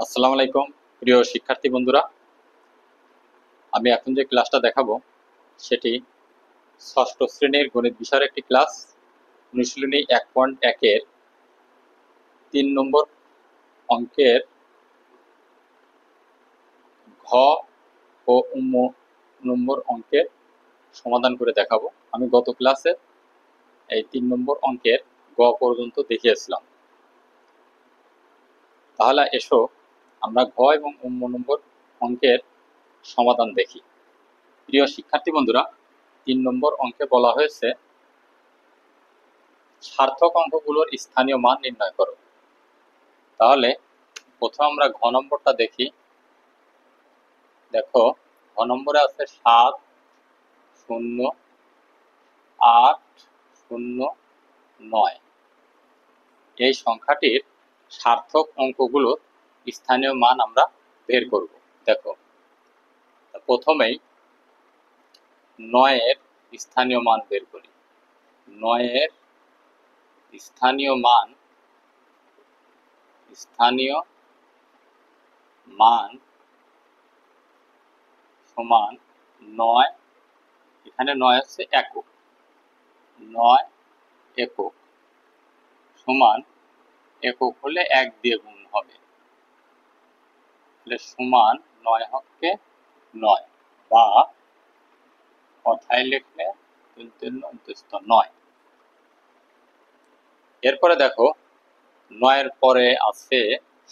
আসসালামু আলাইকুম প্রিয় শিক্ষার্থী বন্ধুরা, আমি এখন যে ক্লাসটা দেখাবো সেটি ষষ্ঠ শ্রেণীর গণিত বিষয়ের একটি ক্লাস। অনুশীলনী 1.1 এর 3 নম্বর অঙ্কের ঘ ও উম নম্বর অঙ্কের সমাধান করে দেখাবো। আমি গত ক্লাসে এই 3 নম্বর অঙ্কের গ পর্যন্ত দেখিয়েছিলাম। তাহলে এসো আমরা ঘ এবং উম নম্বর অঙ্কের সমাধান দেখি। প্রিয় শিক্ষার্থী বন্ধুরা, 3 নম্বর অঙ্কে বলা হয়েছে সার্থক অঙ্কগুলোর স্থানীয় মান নির্ণয় করো। তাহলে প্রথমে আমরা ঘ নম্বরটা দেখি। দেখো, ঘ নম্বরে আছে 7, 0, 8, 0, 9। এই সংখ্যাটির সার্থক অঙ্কগুলোর স্থানীয় মান আমরা বের করব। দেখো, প্রথমেই 9 এর স্থানীয় মান বের করি। 9 এর স্থানীয় মান সমান 9, এখানে 9 হচ্ছে একক, 9 একক সমান, একক হলে 1 দিয়ে গুণ হবে, তাহলে সমান 9 হচ্ছে 9, বা কথায় লিখলে 9। এরপরে দেখো, 9 এর পরে আছে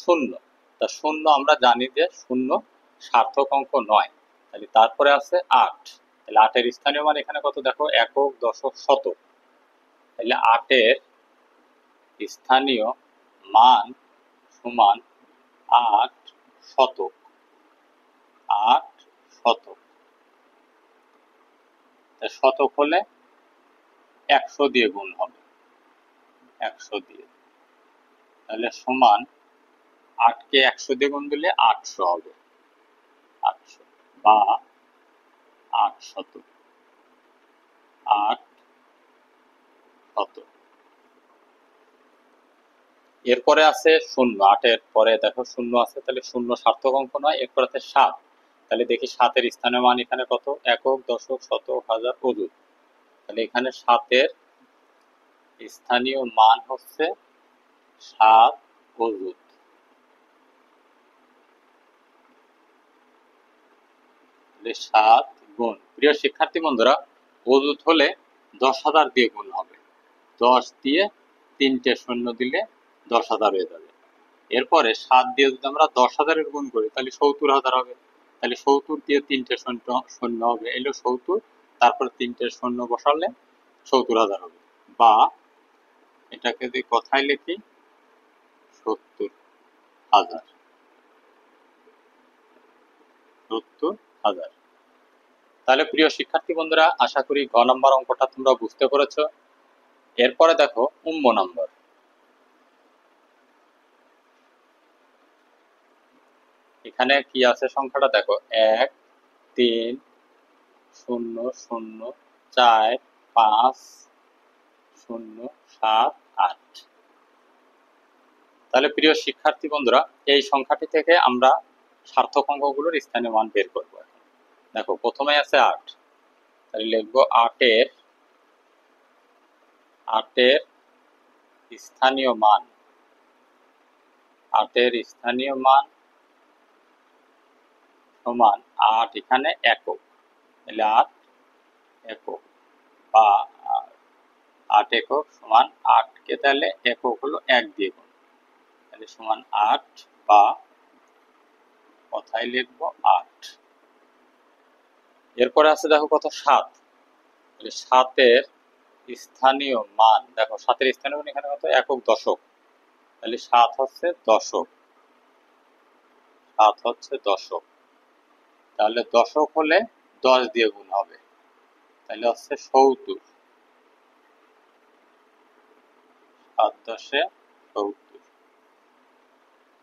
0। তা 0 আমরা জানি যে 0 সার্থক অঙ্ক নয়। তাহলে তারপরে আছে 8। তাহলে 8 এর স্থানীয় মান এখানে কত? দেখো, একক, দশক, শতক। তাহলে 8 এর স্থানীয় মান সমান 8 শতক। 8 শতক, শতক হলে 100 দিয়ে গুণ হবে, 100 দিয়ে। তাহলে সমান 8 কে 100 দিয়ে গুণ দিলে 800 হবে, 800 বা 8 শতক, 8 শতক। এরপরে আছে 0। 8 এর পরে দেখো 0 আছে, তাহলে 0 সার্থক অঙ্ক নয়। এরপর আছে 7। তাহলে দেখি 7 এর স্থানীয় মান এখানে কত? একক, দশক, শতক, হাজার, অযুত। তাহলে এখানে 7 এর স্থানীয় মান হচ্ছে 7 অযুত। তাহলে 7 গুণ, প্রিয় শিক্ষার্থী বন্ধুরা, অযুত হলে 10,000 দিয়ে গুণ হবে। 10 দিয়ে 3টে শূন্য দিলে 10,000 হয়ে যাবে। এরপরে 7 দিয়ে যদি আমরা 10,000 এর গুণ করি তাহলে 70,000 হবে। তাহলে 70 দিয়ে 3টে শূন্য হবে, এলো 70, তারপর 3টে শূন্য বসালে 70,000 হবে। বা এটাকে যদি কথায় লিখি 70,000, 70,000। তাহলে প্রিয় শিক্ষার্থী বন্ধুরা, আশা করি গ নম্বর অঙ্কটা তোমরা বুঝতে পেরেছো। এরপরে দেখো উম্ম নম্বর। এখানে কি আছে সংখ্যাটা দেখো, 1, 3, 0, 0, 4, 5, 0, 7, 8। তাহলে প্রিয় শিক্ষার্থী বন্ধুরা, এই সংখ্যাটি থেকে আমরা সার্থক অঙ্কগুলোর স্থানীয় মান বের করব। দেখো, প্রথমে আছে 8। তাহলে লিখবো 8 এর স্থানীয় মান, 8 এর স্থানীয় মান সমান 8, এখানে একক, তাহলে 8 একক বা 8 একক সমান 8 কে তাহলে একক হলো 1 দিয়ে গুণ, তাহলে সমান 8 বা কথায় লিখবো 8। এরপরে আছে দেখো কত, 7। তাহলে 7 এর স্থানীয় মান, দেখো 7 এর স্থানীয় মান এখানে কত? একক, দশক। তাহলে 7 হচ্ছে দশক, 7 হচ্ছে দশক। তাহলে দশক হলে 10 দিয়ে গুণ হবে, তাহলে হচ্ছে 70, 7 10 70।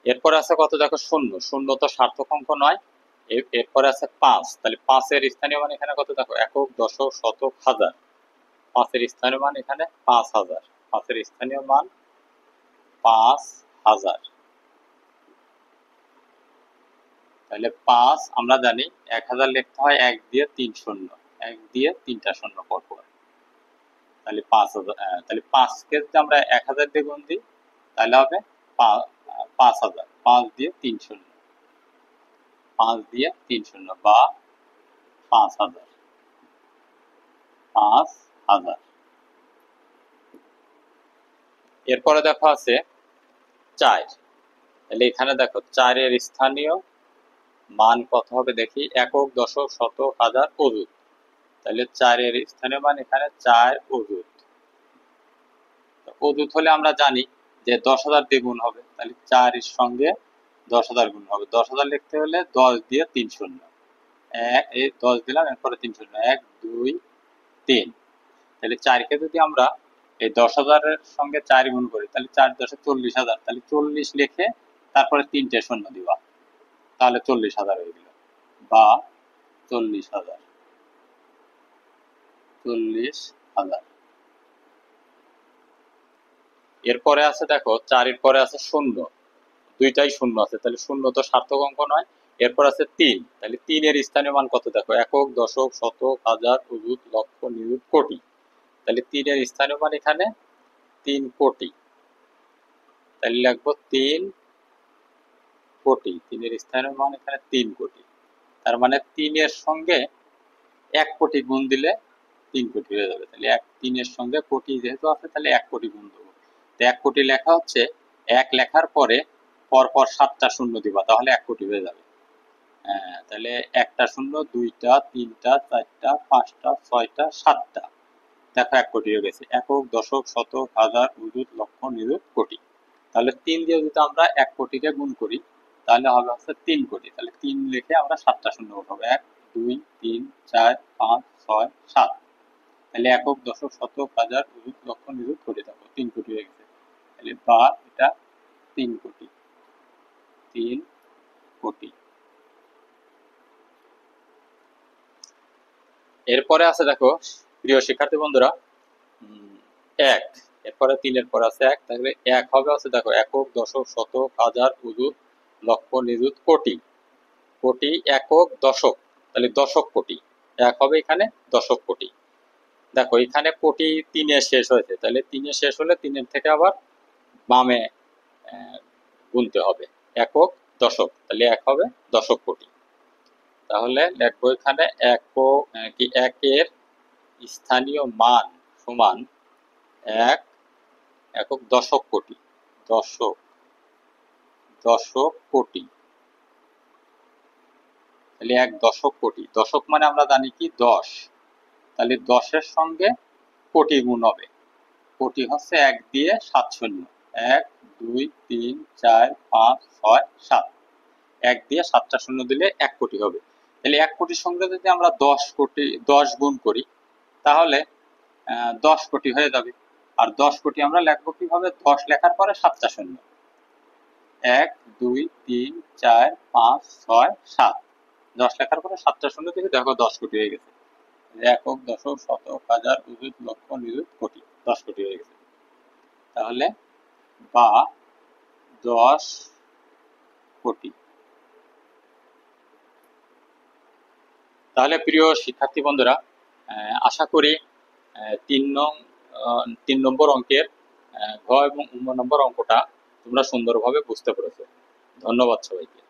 এরপরে আছে কত? দেখো 0। 0 তো সার্থক অঙ্ক নয়। এরপরে আছে 5। তাহলে 5 এর স্থানীয় মান এখানে কত? দেখো, একক, দশক, শতক, হাজার। 5 এর স্থানীয় মান এখানে 5000, 5 এর স্থানীয় মান 5000। তাহলে 5 আমরা জানি 1000 লিখতে হয় 1 দিয়ে 3 শূন্য, 1 দিয়ে 3টা শূন্য পরপর, তাহলে 5000। তাহলে 5 কে যদি আমরা 1000 দিয়ে গুণ দিই তাহলে হবে 5000, 5 দিয়ে 3 শূন্য, 5 দিয়ে 3 শূন্য বা 5000, 5000। এরপরে দেখো আছে 4, তাহলে এখানে দেখো 4 এর স্থানীয় মান কত হবে দেখি, একক, দশক, শতক, হাজার, অযুত। তাহলে 4 এর স্থানীয় মান এখানে 4 অযুত। অযুত হলে আমরা জানি যে 10,000 দিয়ে গুণ হবে, তাহলে 4 এর সঙ্গে 10,000 গুণ হবে। 10,000 লিখতে হলে 10 দিয়ে 3 শূন্য, 10 দিলাম, এরপরে 3 শূন্য, 1 2 3। তাহলে 4 কে যদি আমরা এই 10,000 এর সঙ্গে 4 গুণ করি তাহলে 4 10 40,000, তাহলে 40 লিখে তারপরে 3টে শূন্য দিবা, তাহলে 40,000 হয়ে গেল বা 40,000, 40,000। এরপরে আছে দেখো 4 এর পরে আছে শূন্য, দুইটাই শূন্য আছে, তাহলে শূন্য তো সার্থক অঙ্ক নয়। এরপর আছে 3, তাহলে 3 এর স্থানীয় মান কত দেখো, একক, দশক, শতক, হাজার, অযুত, লক্ষ, নিযুত, কোটি। তাহলে 3 এর স্থানীয় মান এখানে 3 কোটি, তাহলে লিখবো 3 কোটি। 3 এর স্থানীয় মান এখানে 3 কোটি, তার মানে 3 এর সঙ্গে 1 কোটি গুণ দিলে 3 কোটি হয়ে যাবে। তাহলে 3 এর সঙ্গে কোটি যেহেতু আছে তাহলে 1 কোটি গুণ দেবো। 1 কোটি লেখা হচ্ছে 1 লেখার পরে পরপর 7টা শূন্য দিবা, তাহলে 1 কোটি হয়ে যাবে। তাহলে 1টা শূন্য, 2টা, 3টা, 4টা, 5টা, 6টা, 7টা, দেখো 1 কোটি হয়ে গেছে। একক, দশক, শতক, হাজার, অযুত, লক্ষ, নিযুত, কোটি। তাহলে 3 দিয়ে যদি আমরা 1 কোটিকে গুণ করি তাহলে হবে হচ্ছে 3 কোটি। তাহলে 3 লিখে আমরা 7টা শূন্য উঠাবো, 1 2 3 4 5 6 7। তাহলে একক, দশক, শতক, হাজার, অযুত, লক্ষ, নিযুত, কোটি, দেখো 3 কোটি হয়ে গেছে। তাহলে বা এটা 3 কোটি, 3 কোটি। এরপরে আছে দেখো প্রিয় শিক্ষার্থী বন্ধুরা 1, এরপরে 3 এর পরে আছে 1, তাহলে 1 হবে আছে দেখো একক, দশক, শতক, হাজার, অযুত, লক্ষ, নিযুত, কোটি। কোটি, একক, দশক, তাহলে দশক কোটি। 1 হবে এখানে দশক কোটি। দেখো এখানে কোটি 3 এ শেষ হয়েছে, তাহলে 3 এ শেষ হলে 3 এর থেকে আবার বামে গুনতে হবে, একক, দশক, তাহলে 1 হবে দশক কোটি। তাহলে লিখবো এখানে একের স্থানীয় মান সমান 1 একক, দশক কোটি, দশক কোটি। তাহলে 1 দশক কোটি, দশক মানে আমরা জানি কি 10, তাহলে 10 এর সঙ্গে কোটি গুণ হবে, কোটি হচ্ছে 1 দিয়ে 7 শূন্য, 1 2 3 4 5 6 7, 1 দিয়ে 7টা শূন্য দিলে 1 কোটি হবে। তাহলে 1 কোটির সঙ্গে যদি আমরা 10 গুণ করি তাহলে 10 কোটি হয়ে যাবে। আর 10 কোটি আমরা লিখবো কিভাবে, 10 লেখার পরে 7টা শূন্য, 1 2 3 4 5 6 7, 10 লেখার পরে 7টা শূন্য থেকে দেখো 10 কোটি হয়ে গেছে। একক, দশক, শতক, হাজার, অযুত, লক্ষ, নিযুত, কোটি, 10 কোটি হয়ে গেছে। তাহলে বা 10 কোটি। তাহলে প্রিয় শিক্ষার্থী বন্ধুরা আশা করি 3 নম্বর অঙ্কের ঘ এবং 9 নম্বর অঙ্কটা তোমরা সুন্দরভাবে বুঝতে পেরেছো। ধন্যবাদ সবাইকে।